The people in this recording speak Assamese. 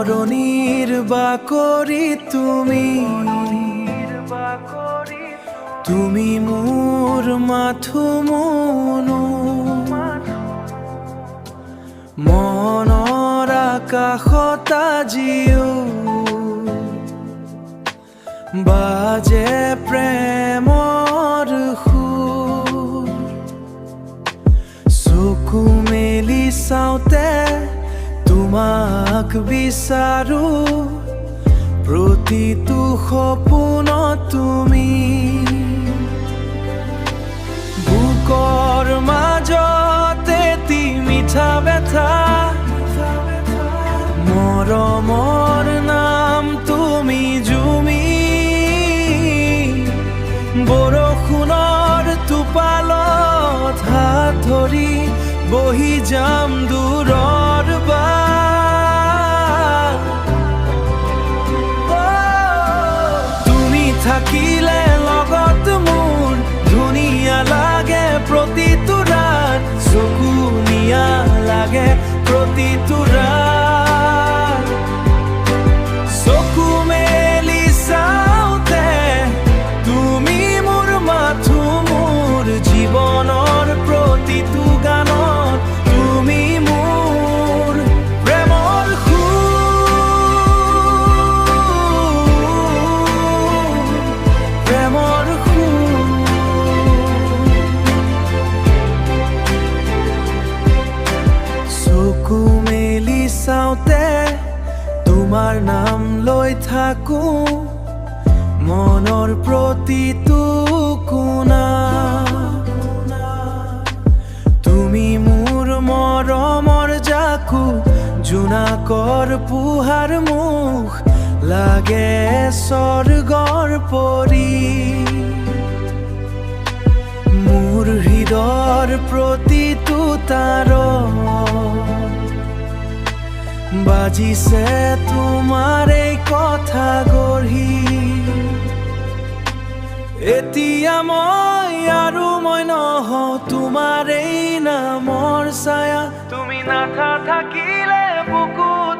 ধৰণীৰ বাকৰি তুমি, তুমি মোৰ মাথো মনো, মনৰ আকাশত আজিও বাজে প্ৰেমৰ সুৰ। চকু মেলি চাওঁতে তোমাক বিচাৰো, প্ৰতিটো সপোনত তুমি। বুকৰ মাজতে এটি মিঠা ব্যথা, মৰমৰ নাম তুমি জুমি। বৰষুণৰ টোপালত হাত ধৰি বহি যাম দূৰৰ বাট। তুমি থাকিলে লগত মোৰ ধুনীয়া লাগে প্ৰতিটো ৰাত, চকু নিয়া লাগে প্ৰতিটো ৰাত। চকু মেলি চাওঁতে তুমি মোৰ মাথো, মোৰ জীৱনৰ প্ৰতিটো গানত তুমি মোৰ প্ৰেমৰ সুৰ, প্ৰেমৰ সুৰ। চকু মেলি চাওঁতে তোমাৰ নাম লৈ থাকো মনৰ প্ৰতিটো কোণা। তুমি মোৰ মৰমৰ জাকো, জোনাকৰ পোহাৰ মুখ লাগে স্বৰ্গৰ পৰি। মোৰ হৃদয়ৰ প্ৰতিটো তাৰত বাজিছে তোমাৰ এই কথা গঢ়ি। এতিয়া মই আৰু মই নহওঁ তোমাৰ এই নামৰ ছায়া, তুমি নাথাকিলে বুকুত